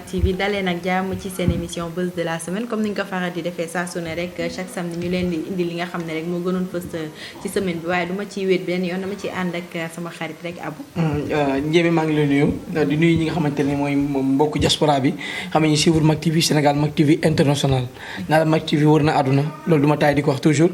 Mak TV dalee nag jàmm ci seen émission buzz de la semaine comme ni ñu ko faral di defee saa su ne rek chaque samedi ñu leen di indi li nga xam ne rek moo gënoon fës ci semaine bi waaye du ma ciy wéet benn yoon dama ciy ànd ak sama xarit rek Abou. Ndiémé maa ngi lay nuyu di nuyu ñi nga xamante ne mooy mbokku diaspora bi xam ñu suivre Mak TV Sénégal Mak TV international naa la Mak TV wër na àdduna loolu du ma taay di ko wax toujours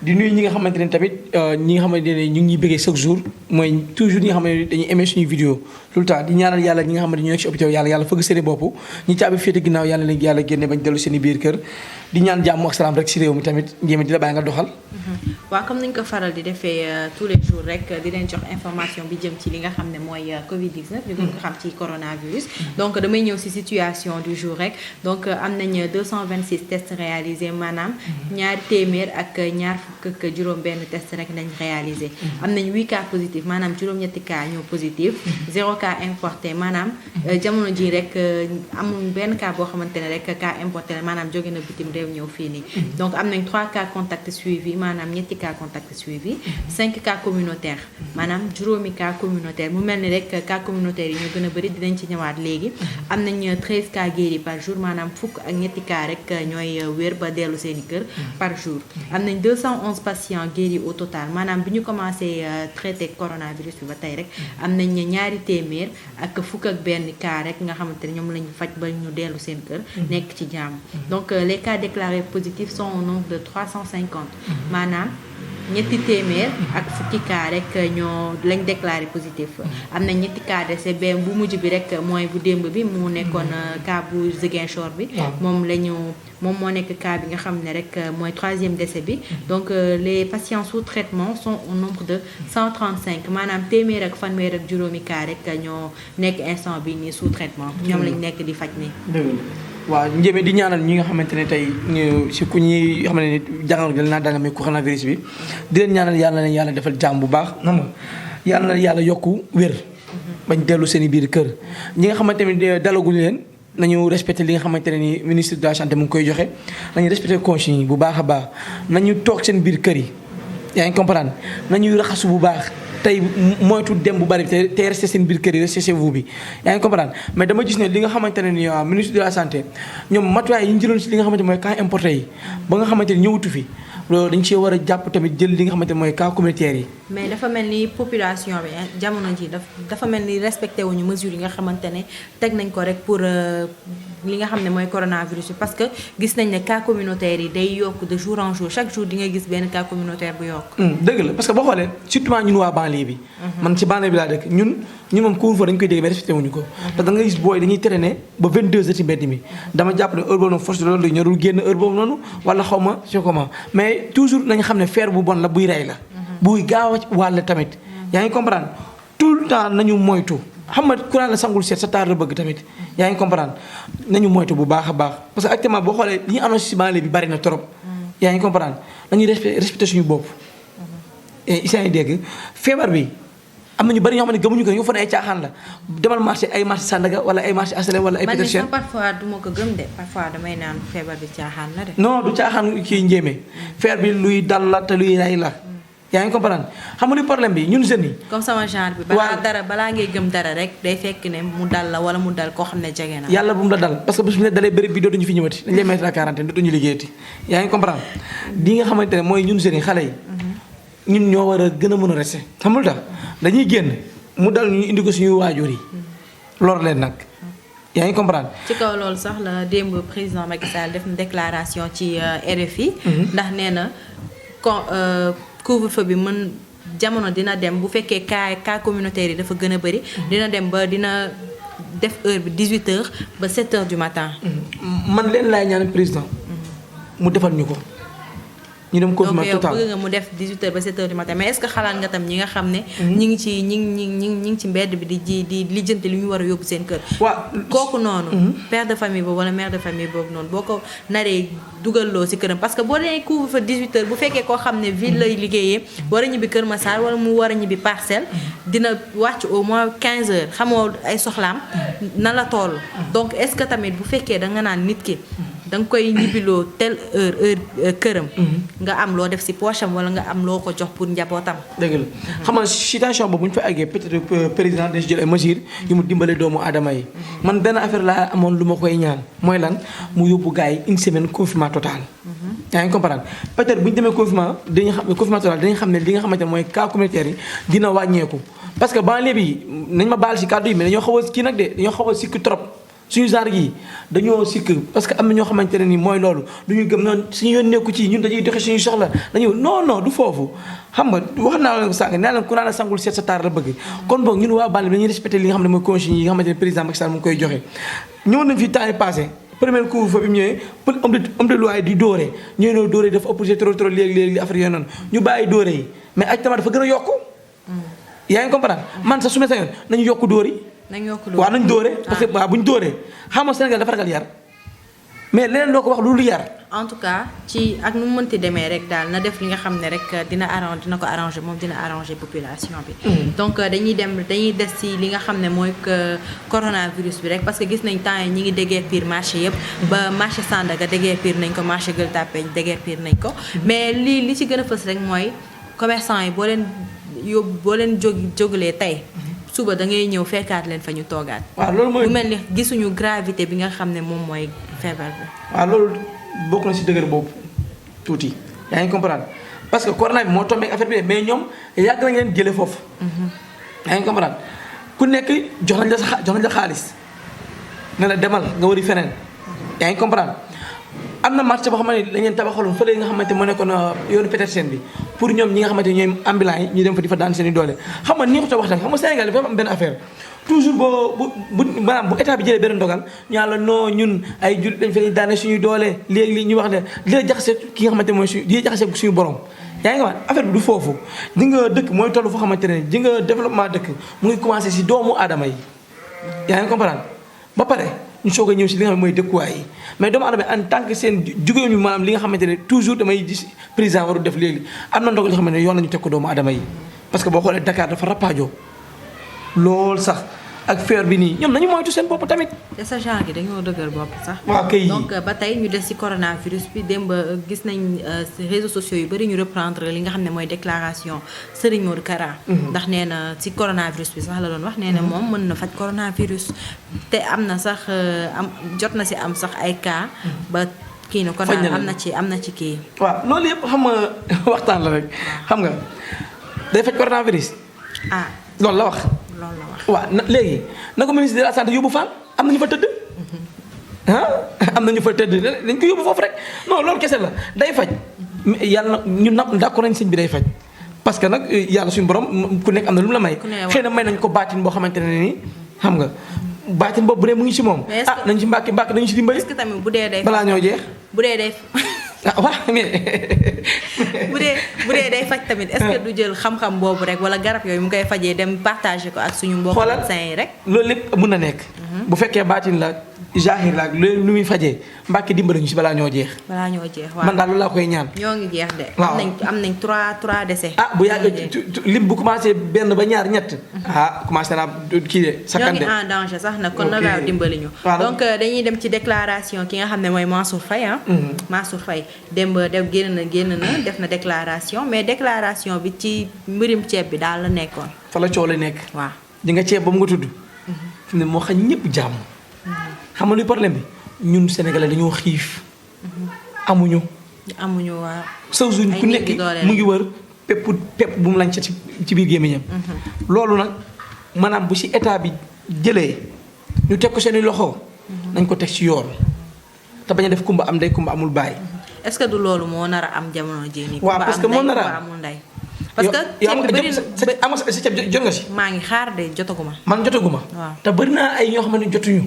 di nuyu ñi nga xamante ne tamit ñi nga xamante ne ñu ngi ñuy bëggee chaque jour mooy toujours ñi nga xam ne dañuy aimé suñuy vidéo tout le temps di ñaanal yàlla ñi nga xamante ñu nekk si hôpital yàlla fëgg seen i bopp ñi caabi féete ginnaaw yàlla leen yàlla génne bañ dellu seen i biir kër di ñaan jàmm ak salaam rek si réew mi tamit Ndiémé di la bàyyi nga doxal. waaw comme ni ñu ko faral di defee tous les jours rek di leen jox information bi jëm ci li nga xam ne mooy Covid 19 ñu gën ko xam ci coronavirus. donc damay ñëw si situation du jour rek donc am nañ 226 tests réalisés maanaam ñaari téeméer ak ñaar fukk ak juróom-benn test rek nañ réalisé. am nañ 8 cas positifs maanaam juróom-ñetti cas ñoo positif 0 cas importé maanaam jamono ji rek amul benn cas boo xamante ne rek cas importé la maanaam jóge na bitim réew ñëw fii nii. donc am nañ 3 cas contacts suivis maanaam ñetti cas contact suivi 5 cas communautaires maanaam juróomi cas communautaire mu mel ni rek cas communautaire yi ñu gën a bëri dinañ ci ñëwaat léegi am nañ 13 cas guéris par jour maanaam fukk ak ñetti cas rek ñooy wér ba dellu seeni kër par jour am nañ 211 patients guéris au total maanaam bi ñu commencé traité coronavirus bi ba tey rek am nañ ñaari téeméer ak fukk ak benn cas rek nga xamante ne ñoom la ñu faj ba ñu dellu seen kër nekk ci jàmm donc les cas déclarés positifs sont au nombre de 350 maanaam ñetti téeméer ak fukki cas rek ñoo lañ déclaré positif am na ñetti cas décès bu mujj bi rek mooy bu démb bi mu nekkoon cas bu Ziguinchor bi moom moo nekk cas bi nga xam ne rek mooy 3e décès bi donc les patients sous traitement sont au nombre de 135 maanaam téeméer ak fanweer ak juróomi cas rek ñoo nekk instant bi nii sous traitement ñoom lañ nekk di faj nii. waaw Ndiémé di ñaanal ñi nga xamante ne tey si ku ñuy xam ne jàngoro gi naa danga may coronavirus bi di leen ñaanal yàlla na yàlla defal jàmm bu baax xam nga yàlla na yàlla yokku wér bañ dellu seen i biir kër ñi nga xamante ne dalaguñu leen nañu respecté li nga xamante ne ni ministre de la santé mu ngi koy joxe nañu respecté consignes yi bu baax a baax nañu toog seen biir kër yi yaa ngi comprendre nañuy raxasu bu baax tey moytu dem bu bari te resté seen biir kër yi resté chez vous bi yaa ngi comprendre mais dama gis ne li nga xamante ne ni ministre de la santé ñoom matuwaay yi ñu jëloon si li nga xamante mooy cas importé yi ba nga xamante ni ñëwatu fi loolu dañ cee war a jàpp tamit jël li nga xamante mooy cas communautaire yi. mais dafa mel ni population bi jamono ji dafa mel ni respecté wuñu mesures yi nga xamante ne teg nañ ko rek pour li nga xam ne mooy coronavirus bi parce que gis nañ ne cas communautaire yi day yokk de jour en jour chaque jour di nga gis benn cas communautaire bu yokk. dëgg la parce que boo xoolee surtout ñun waa banlieue bi. man ci banlieue bi laa dëkk ñun moom couvre-feu dañ koy dégg mais respecté wuñu ko. parce que da nga gis booy dañuy traîner ba 22h ci mbedd mi dama jàpp ne heure boobu noonu force de l'ordre yi ñorul génn heure boobu noonu wala xaw ma c'est comment mais toujours nañu xam ne feer bu bon la buy rey la. buy gaaw a wàll tamit. yaa ngi comprendre tout le temps nañu moytu. xam nga ku naan la sangul seet sa taar la bëgg tamit yaa ngi comprendre nañu moytu bu baax a baax parce que actuellement boo xoolee li ñu annoncé ci banlieue bi bari na trop. yaa ngi comprendre nañuy respecté suñu bopp. et isa ngi dégg feebar bi am na ñu bari ñoo xam ne gëmuñu ko ñu fa ne ay caaxaan la demal marché ay marché Sandaga wala ay marché Asalem wala ay Petersen. man parfois du ma ko gëm de parfois damay naan feebar bi caaxaan la de. non du caaxaan kii Ndiémé feebar bi luy dal la te luy rey la. yaa ngi comprendre xam nga li problème bi ñun jeunes yi. comme sama genre bi. balaa ngay gëm dara rek day fekk ne mu dal la wala mu dal koo xam ne jege na. yàlla bu mu la dal parce que bés bu ñu dalee béréb bi dootuñu fi ñëwati dañu lay mettre en quarantaine dootuñu liggéeyati yaa ngi comprendre li nga xamante ne mooy ñun jeunes yi xale yi. ñun ñoo war a gën a mën a rester xam nga lu tax dañuy génn mu dal ñu indi ko suñu waajur yi lor leen nag. yaa ngi comprendre. ci kaw loolu sax la démb président Macky Sall def na déclaration ci RFI. ndax nee na couvre-feu bi mën jamono dina dem bu fekkee cas communautaire yi dafa gën a bëri. dina dem ba dina def heure bi 18h ba 7h du matin. man leen laay ñaan président. mu defal ñu ko. ñu dem confinement total donc yow bëgg nga mu def 18h ba 7h du matin mais est-ce que xalaat nga tam ñi nga xam ne. ñi ngi ci mbedd bi di lijjanti li ñu war a yóbbu seen kër. waaw kooku noonu. père de famille boobu wala mère de famille boobu noonu boo ko naree dugaloo ci këram parce que boo dee couvre-feu 18h bu fekkee koo xam ne ville lay liggéeyee war a ñibbi Kër Massar wala mu war a ñibbi Parcelles dina wàcc au moins 15h xamoo ay soxlaam na la toll. donc est-ce que tamit bu fekkee da nga naan nit ki. da nga koy ñibbiloo telle heure këram. nga am loo def si poche am wala nga am loo ko jox pour njabootam. dëgg la xam nga situation boobu bu ñu fa àggee peut-être président dañ si jël ay mesures yu mu dimbale doomu aadama yi. man benn affaire laa amoon lu ma koy ñaan mooy lan mu yóbbu gars yi une semaine confinement total. yaa ngi comprendre peut-être bu ñu demee confinement total dañuy xam ne li nga xamante ne mooy cas communautaire yi dina wàññeeku. parce que banlieue bi nañ ma baal si kàddu yi mais dañoo xaw a kii nag de dañoo xaw a sikk trop suñu genre yi dañoo sikk parce que am na ñoo xamante ne ni mooy loolu du ñu gëm noonu suñu yoon nekku ci ñun dañuy doxe suñu soxla dañuy non du foofu xam nga wax naa la ko sànq nee na ku naan a sangul seet sa taar la bëgg kon boog ñun waa banlieue bi dañuy respecté li nga xam ne mooy consignes yi nga xamante ne président Macky Sall mu ngi koy joxe ñëwoon nañ fi temps yi passé premier couvre-feu bi mu ñëwee pour homme de loi yi di dóore ñooy noonu dóore dafa opposé trop léegi affaire yooyu noonu ñu bàyyi dóore yi mais aj tamit dafa gën a yokku yaa ngi comprendre man sax su ma sañoon nañu yokk dóor yi waaw nañu dóore parce que waaw bu ñu dóoree xam nga Sénégal dafa ragal yar mais leneen loo ko wax loolu yar en tout cas ci ak nu mu mënti demee rek daal na def li nga xam ne rek dina ko arranger moom dina arranger population bi. donc dañuy des ci li nga xam ne mooy coronavirus bi rek parce que gis nañ temps yi ñi ngi déguerpir marché yëpp. ba marché Sandaga déguerpir nañ ko marché Gueule Tapée déguerpir nañ ko. mais li ci gën a fës rek mooy commerçant yi boo leen jógalee tey. suba da ngay ñëw fekkaat leen fa ñu toogaat. waaw loolu mooy mu mel ni gisuñu gravité bi nga xam ne moom mooy feebar bi. waaw loolu bokk na ci dëgër boobu tuuti yaa ngi comprendre parce que corona bi moo tombé affaire bi mais ñoom yàgg nañ leen jëlee foofu. yaa ngi comprendre ku nekk jox nañ la xaalis ne la demal nga wari feneen. yaa ngi comprendre am na marché boo xam ne dañ leen tabaxaloon fële nga xamante moo nekkoon yoonu Petersen bi pour ñoom ñi nga xamante ñooy ambulant yi ñu dem fa di fa daan seen i doole xam nga nii ko wax nag xam nga Sénégal dafa am benn affaire toujours maanaam bu état bi jëlee benn ndogal ñu la non ñun ay jul dañ fa daane suñuy doole léegi li ñu wax ne li la jaxase ki nga xamante mooy li jaxase suñu borom yaa ngi wax affaire bi du foofu di nga dëkk mooy toll foo xamante ne di nga développement dëkk mu ngi commencé si doomu aadama yi yaa ngi comprendre ba pare ñu soog a ñëw si li nga xam ne mooy dëkkuwaay yi mais doomu aadama en tant que seen jugee ñu maanaam li nga xamante ne toujours damay gis président waru def léegi am na ndogal yoo xam ne yoon la ñu teg ko doomu aadama yi parce que boo xoolee Dakar dafa rappaajoo lool sax ak feer bi nii ñoom nañu moytu seen bopp tamit. te sa genre gi dañoo dëgër bopp sax. waaw kay donc ba tey ñu des ci coronavirus bi démb gis nañ réseaux sociaux yu bari ñu reprendre li nga xam ne mooy déclaration Serigne Modou Kara. ndax nee na ci coronavirus bi sax la doon wax nee na moom mën na faj coronavirus. te am na sax jot na ci am sax ay cas. ba kii na kon am na ci kii. waaw loolu yëpp xam nga waxtaan la rek. xam nga day faj coronavirus. loolu la wax. waaw léegi na ko ministre de la santé yóbbu Fall am na ñu fa tëdd. am na ñu fa tëdd dañ ko yóbbu foofu rek non loolu kese la day faj. yàlla ñu d'accord nañ sëñ bi day faj. parce que nag yàlla suñu borom ku nekk am na lu mu la may. xëy na may nañ ko baatin boo xamante ne nii xam nga baatin boobu bu dee mu ngi ci moom. nañ ci mbàkk nañu ci dimbali. est-ce que tamit bu dee day balaa ñoo jeex. bu dee day. waaw mais. bu dee day faj tamit est-ce que du jël xam-xam boobu rek wala garab yooyu mu koy fajee dem partager ko ak suñu mbokku médecins yi rek. loolu lépp mën na nekk. bu fekkee baatin la jaahir la lu muy fajee mbàkk dimbali ñu si balaa ñoo jeex. waaw man daal loolu laa koy ñaan. ñoo ngi jeex de. waaw am nañ 3 décès. bu yàggee lim bu commencé benn ba ñaar ñett. commencé naa kii de. sakkan de ñoo ngi en danger sax nag kon na gaaw dimbali ñu. donc dañuy dem ci déclaration ki nga xam ne mooy Mansour Faye Mansour Faye démb génn na def na déclaration mais déclaration bi ci mbirum ceeb bi daal la nekkoon. fa la coow la nekk. waaw di nga ceeb ba mu nga tudd. fi mu ne moo xañ ñëpp jàmm. xam nga luy problème bi ñun Sénégalais dañoo xiif. amuñu waaw. saw suñ ku nekk mu ngi wër pepp bu mu lañ ci biir gémmiñam. loolu nag maanaam bu ci état bi jëlee ñu teg ko seeni loxo. nañ ko teg ci yoon. te bañ a def kumba am ndey kumba amul baay. est-ce que du loolu moo nar a am jamono jii nii. waaw parce que moo nar a amul ndey. parce que ceeb bi bëri na sa ceeb jot nga si. maa ngi xaar de jotaguma. man jotaguma. waaw te bëri naa ay ñoo xamante ne jotuñu.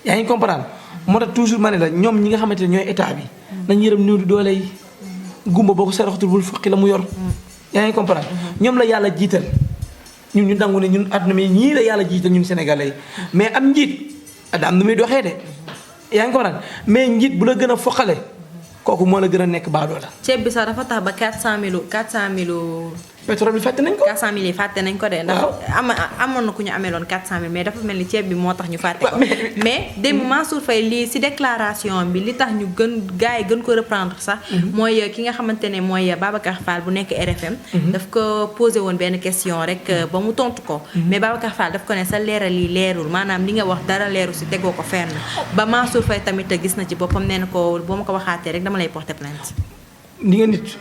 yaa ngi comprendre moo tax toujours ma ne la ñoom ñi nga xamante ne ñooy état bi. nañ yërëm néew di doole yi. gumba boo ko saraxatul bul fukki la mu yor. yaa ngi comprendre ñoom la yàlla jiital. ñun ñu dangu ne ñun àdduna mi ñii la yàlla jiital ñun sénégalais yi mais am njiit da am nu muy doxee de. yaa ngi comprendre mais njiit bu la gën a foqale kooku moo la gën a nekk baadoo la. ceeb bi sax dafa tax ba 400000 pétrole bi fàtte nañ ko. 400000 yi fàtte nañ ko de. ndax amoon na ku ñu ameeloon 400000 mais dafa mel ni ceeb bi moo tax ñu fàtte ko. mais démb Mansour Faye lii si déclaration bi li tax ñu gars yi gën ko reprendre sax. mooy ki nga xamante ne mooy Babacar Fall bu nekk RFM. daf ko posé woon benn question rek ba mu tontu ko. mais Babacar Fall daf ko ne sa leeral yi leerul maanaam li nga wax dara leeru si tegoo ko fenn ba Mansour Faye tamit gis na ci boppam nee na ko boo ma ko waxaatee rek dama lay porter plainte. di nga nit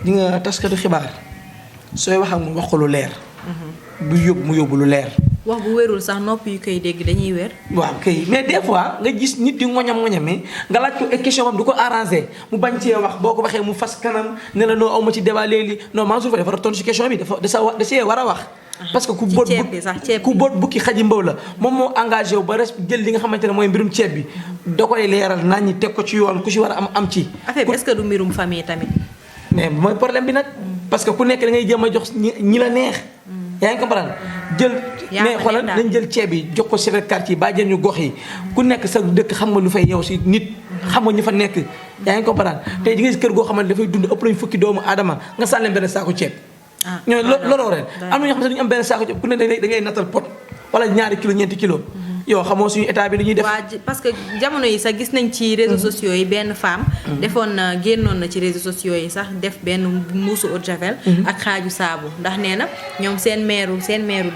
di nga taskatu xibaar sooy wax ak mu wax ko lu leer. bu yóbbu mu yóbbu lu leer. wax bu wérul sax nopp yu koy dégg dañuy wér. waaw kay mais des fois nga gis nit di ngoñam-ngoñamee nga laaj ko question bam du ko arrangé mu bañ cee wax boo ko waxee mu fas kanam ne la noo aw ma ci débat léegi non Mansour Faye dafa tontu ci question bi da see war a wax. parce que ku boot bukki xaji mbaw la moom moo engagé wu ba jël li nga xamante ne mooy mbirum ceeb bi da koy leeral nañ ñi teg ko ci yoon ku ci war a am ci. affaire bi est-ce que du mbirum famille tamit. mais mooy problème bi nag. parce que ku nekk da ngay jéem a jox ñi la neex. yaa ngi comprendre jël mais xoolal dañ jël ceeb yi jox ko chef de quartier bàjjen ñu gox yi ku nekk sa dëkk xam nga lu fay yow si nit xam nga ñu fa nekk yaa ngi comprendre tey di nga gis kër goo xamante dafay dund ëpp lañ fukki doomu aadama nga sàlleen benn saako ceeb ñooy looloo ren am na ñoo xam ne dañu am benn saako ceeb ku ne da ngay nattal pot wala ñaari kilo ñeenti kilo yow xamoo suñu état bi li ñuy def. waaw parce que jamono yi sax gis nañ ci réseaux sociaux yi benn femme. génnoon na ci réseaux sociaux yi sax def benn muusu eau de javel. ak xaaju saabu ndax nee na ñoom seen meeru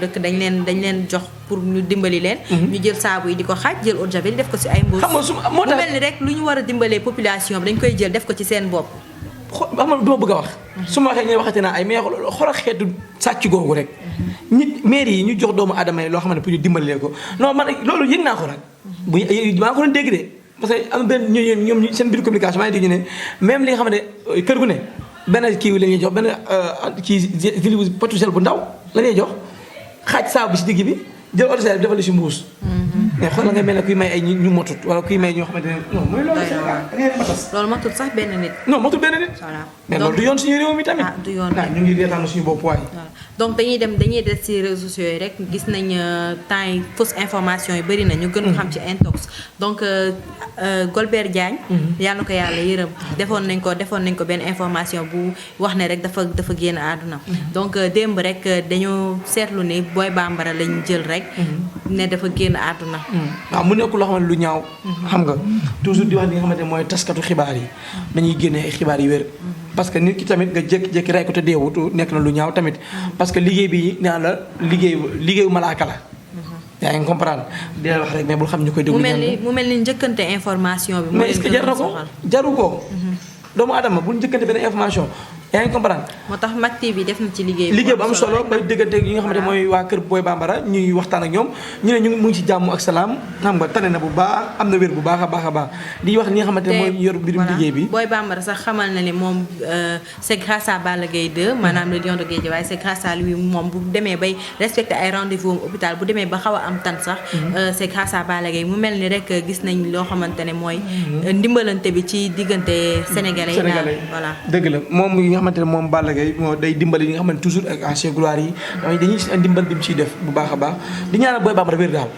dëkk dañ leen jox pour ñu dimbali leen. ñu jël saabu yi di ko xaaj jël eau de javel yi def ko ci ay mbuus. xam nga su moo tax mu mel ni rek lu ñu war a dimbalee population bi dañ koy jël def ko ci seen bopp. xam nga du ma bëgg a wax. su ma waxee ñu waxati naa ay mais xoolal xeetu sàcc googu rek. nit maire yi ñu jox doomu aadama yi loo xam ne pour ñu dimbalee ko non man loolu yëg naa ko nag. maa ko doon dégg de parce que am benn ñoom seen biir communication maa ngi dégg ñu ne même li nga xam ne kër gu ne benn kii la ñuy jox benn kii potu sel bu ndaw la ñuy jox xaaj saabu bi si digg bi jël eau de javel defal si mbuus. mais xoolal nga mel ne kuy may ay ñu motut wala kuy may ñoo xamante ne non mooy loolu. loolu matul sax benn nit. non matul benn nit. voilà mais loolu du yoon suñu réew mi tamit. du yoon ñu ngi reetaan suñu bopp waay. donc dañuy des ci réseaux sociaux yi rek gis nañ temps yi fausse information yi bëri na ñu gën ko xam ci intox donc Golbert Diagne. yàlla na ko yàlla yërëm defoon nañ ko benn information bu wax ne rek dafa génn àdduna. donc démb rek dañoo seetlu ne Boy Bambara lañ jël rek. ne dafa génn àdduna. waaw mu nekk loo xam ne lu ñaaw. xam nga toujours di wax li nga xamante ne mooy taskatu xibaar yi. dañuy génne ay xibaar yu wér. parce que nit ki tamit nga jékki-jékki rey ko te deewut nekk na lu ñaaw tamit. parce que liggéey bi naan la liggéeyu malaaka la. yaa ngi comprendre di la wax rek mais bul xam ñu koy déglu. mu mel ni njëkkante information bi. mais est-ce que jar na ko jaru ko. doomu adama bul njëkkante benn information. yaa ngi comprendre. moo tax Mak TV def na ci liggéey bu am solo ba déggante yi nga xamante mooy waa kër Boy Bambara ñuy waxtaan ak ñoom ñu ne mu ngi ci jàmm ak salaam xam nga tane na bu baax am na wér bu baax a baax di wax ñi nga xamante ne mooy yor mbirum liggéey bi. Boy Bambara sax xamal na ne moom c'est grâce à Balla Gaye 2 maanaam le lion de Guédiawaye c'est grâce à lui moom bu demee bay respecté ay rendez-vous am hôpital bu demee ba xaw a am tan sax c'est grâce à Balla Gaye mu mel ni rek gis nañ loo xamante ne mooy ndimbalante bi ci diggante sénégalais yi voilà dëgg la moom yi nga xamante ne moom Balla Gaye moo day dimbali yi nga xam ne toujours ak ancien gloire yi dañuy dimbal dim ciy def bu baax a baax di ñaanal Boy Bambara wér daal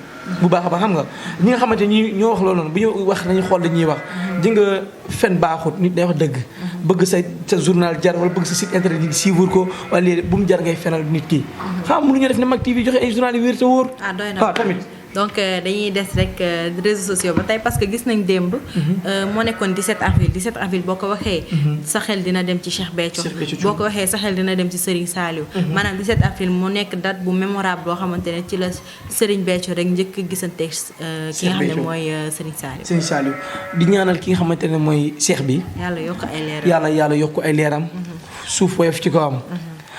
bu baax a baax xam nga ñi nga xamante ni ñoo wax loolu noonu bu ñu wax nañu xool dañuy wax di nga fen baaxut nit day wax dëgg bëgg sa journal jar wala bëgg sa site internet yi suivre ko wala léegi bu mu jar ngay fenal nit ki xam mënuñu def ne Mak TV joxe ay journal yu wér te wóor doy na tamit donc dañuy des rek réseaux sociaux ba tey parce que gis nañ démb moo nekkoon 17 avril boo ko waxee sa xel dina dem ci Cheikh Béthio boo ko waxee sa xel dina dem ci Serigne Saliou maanaam 17 avril mu nekk date bu mémorable boo xamante ne ci la Serigne Béthio rek njëkk gisante ki nga xam ne mooy Serigne Saliou di ñaanal ki nga xamante ne mooy Cheikh bi yàlla yokk ay leeram suuf woyof ci kawam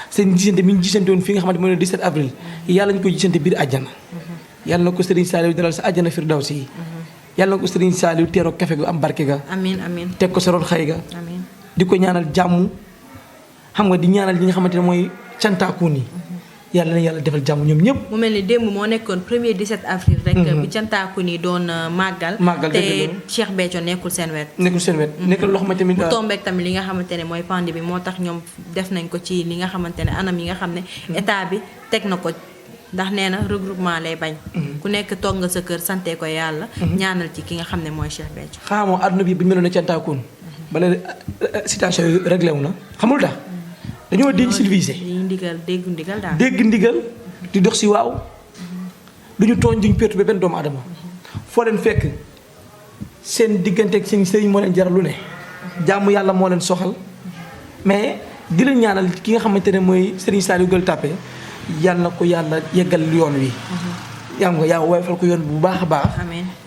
seen gisante bi ñu gisante woon fi nga xamante mooy le 17 avril yàlla ñu koy gisante biir àjjana yàlla na ko Serigne Saliou dalal sa àjjana firdawsi yi yàlla na ko Serigne Saliou teeroo kafe ga am barke ga amiin teg ko sa roon xëy ga amiin di ko ñaanal jàmm xam nga di ñaanal ñi nga xamante ne mooy cantaakuun yi yàlla na yàlla defal jàmm ñoom ñëpp mu mel ni démb moo nekkoon premier 17 avril rek bi cantaakuun yi doon màggal te Cheikh Béthio nekkul seen wet nekkul loo xamante ne mu tombeek tamit li nga xamante ne mooy pandémie bi moo tax ñoom def nañ ko ci li nga xamante ne anam yi nga xam ne état bi teg na ko ndax nee na regroupement lay bañ ku nekk toog nga sa kër sante ko yàlla ñaanal ci ki nga xam ne mooy Cheikh Béthio xamoo àdduna bi bu ñu meloon ne cantaakoon bala situation yi réglé wu na xamul tax dañoo dégg civilisé. dégg ndigal daal. dégg ndigal di dox si waaw duñu tooñ duñu perturbé benn doomu aadama foo leen fekk seen diggante ak seen sëriñ moo leen jaral lu ne. jàmm yàlla moo leen soxal mais di leen ñaanal ki nga xamante ne mooy Serigne Saliou Gueule Tapée yàlla na ko yàlla yeggal yoon wi. yaa nga yaa woyofal ko yoon bu baax a baax.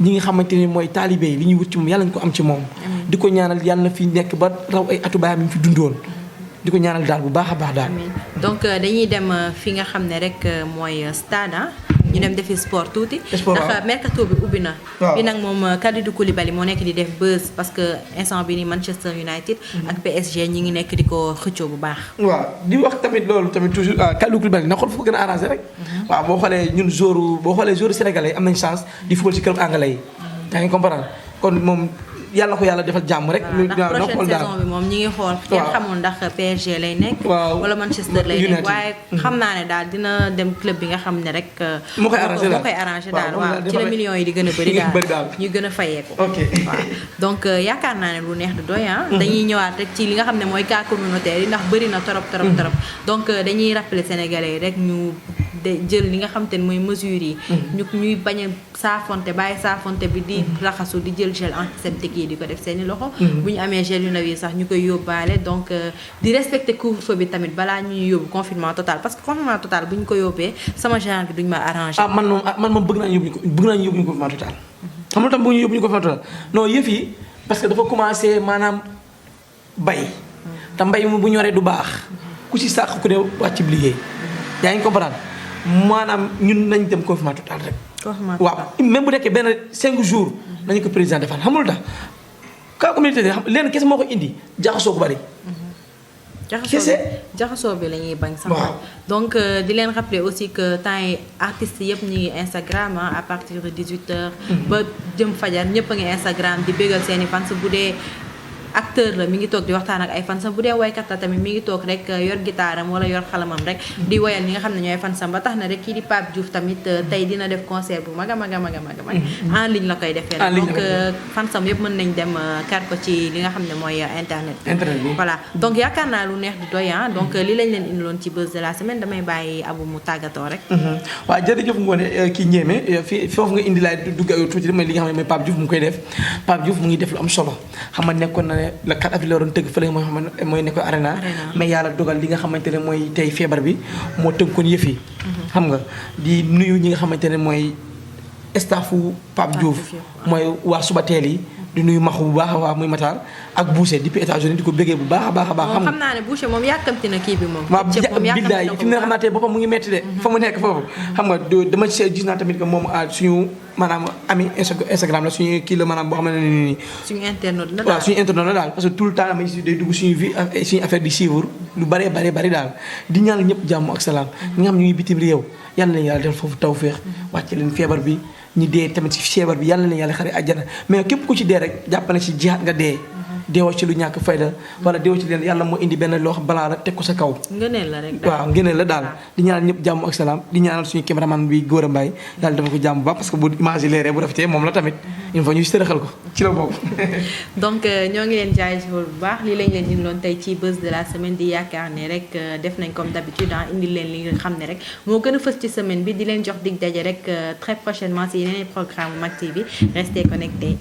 ñi nga xamante ni mooy taalibe yi li ñuy wut ci moom yàlla ñu ko am ci moom. di ko ñaanal yàlla na fi nekk ba raw ay atu baayam yi fi dundoon. di ko ñaanal daal bu baax a baax daal. donc dañuy dem fi nga xam ne rek mooy stade ñu dem defi sport tuuti. ndax mercato bi ubbi na. bi nag moom Kalidou Koulibaly moo nekk di def buzz parce que instant bi ni Manchester United. ak PSG ñi ngi nekk di ko xëccoo bu baax. waaw di wax tamit loolu tamit toujours Kalidou Koulibaly na xool fu ko gën a arrangé rek. waaw boo xoolee ñun joueur sénégalais yi am nañ chance di football ci club anglais yi. yaa ngi comprendre kon moom. yàlla ko yàlla defal jàmm rek. ndax prochaine saison bi moom ñi ngi xool. kenn xamul ndax PSG lay nekk. wala Manchester lay nekk waaye xam naa ne daal dina dem club bi nga xam ne rek. moo koy arrangé daal waaw ci la millions yi di gën a bëri daal ñu gën a fayeeku. ok waaw donc yaakaar naa ne lu neex du doy dañuy ñëwaat rek ci li nga xam ne mooy cas communautaire yi ndax bëri na torop donc dañuy rappeler sénégalais yi rek ñu jël li nga xam te ne mooy mesures yi. ñuy bañ a saafonte bàyyi saafonte bi di raxasu di jël gel antiseptique yi di ko def seeni loxo. bu ñu amee gel yu ndaw yi sax ñu koy yóbbaale donc di respecter couvre-feu bi tamit balaa ñuy yóbbu confinement total parce que confinement total bu ñu ko yóbbee sama genre bi duñ ma arrangé. man moom bëgg naa ñu yóbbu confinement total. xam nga tam bu ñu yóbbu ñu confinement total non yëf yi parce que dafa commencé maanaam bay. te mbay mu bu ñoree du baax. ku ci sàq ku ne wàcc bi liggéey. yaa ngi comprendre maanaam ñun nañ dem confinement total rek. waaw même bu nekkee benn 5 jours. nañu ko président defal xamul tax cas communautaire xam leen kese moo ko indi jaxasoo ko bari. jaxasoo bi la ñuy bañ sax. donc di leen rappeler aussi que temps yi artistes yëpp ñu ngi Instagram à partir de 18h. ba jëm fajar ñëpp a ngi Instagram di bégal seeni fans bu dee. acteur la mi ngi toog di waxtaan ak ay fansam bu dee waykat la tamit mi ngi toog rek yor gitaaram wala yor xalamam rek di woyal ñi nga xam ne ñooy fansam ba tax na rek kii di Pape Diouf tamit tey dina def concert bu mag a mag en ligne la koy defee donc fansam yëpp mën nañ dem kar ko ci li nga xam ne mooy internet bi voilà donc yaakaar naa lu neex di doy donc li lañ leen indiloon ci buzz de la semaine damay bàyyi Abou mu tàggatoo rek waaw jërëjëf Ngoné kii Ndiémé fii foofu nga indi laay dugg ak tuuti mooy li nga xam ne mooy Pape Diouf mu ngi koy def Pape Diouf mu ngi def lu am solo xam nga nekkoon na le 4 avril la doon tëgg fële mooy nekk arena mais yàlla dogal li nga xamante ne mooy tey feebar bi moo tënkoon yëf yi xam nga di nuyu ñi nga xamante ne mooy staffu Pape Diouf mooy waa suba teel yi di nuyu maxu bu baax a baax muy Matar ak Boucher depuis États-Unis di ko bëggee bu baax a baax a baax xam naa ne Boucher moom yàkkamti na kii bi moom waaw billaay fi mu ne xam naa tey boppam mu ngi metti de fa mu nekk foofu xam nga dama gis naa tamit que moom suñu maanaam ami Instagram la suñu kii la maanaam boo xam ne nii suñu internaute la waaw suñu internaute la daal parce que tout le temps damay day dugg suñu vie suñu affaire di suivre lu bari daal di ñaanal ñëpp jàmm ak salaam ñi nga xam ñu ngi bitim réew yàlla leen yàlla defal foofu tawféex wàcce leen feebar bi ñi dee tamit ci feebar bi yàlla leen yàlla xare àjjana mais képp ku ci dee rek jàpp na ci jihaat nga dee deewoo ci lu ñàkk fayda wala deewoo ci leen yàlla moo indi benn loo xam balaa la teg ko sa kaw ngëneel la rek waaw ngëneel la daal di ñaanal ñëpp jàmm ak salaam di ñaanal suñu caméraman bi Gora Mbaye yàlla dafa ko jàmm bu baax parce que bu image yi leeree bu rafetee moom la tamit il faut ñuy sërëxal ko ci la bokk donc ñoo ngi leen jaajëfal bu baax lii lañ leen indiloon tey ci buzz de la semaine di yaakaar ne rek def nañ comme d'habitude indi leen li nga xam ne rek moo gën a fës ci semaine bi di leen jox dig daje rek très prochainement si yeneen programme Mak TV restez connectés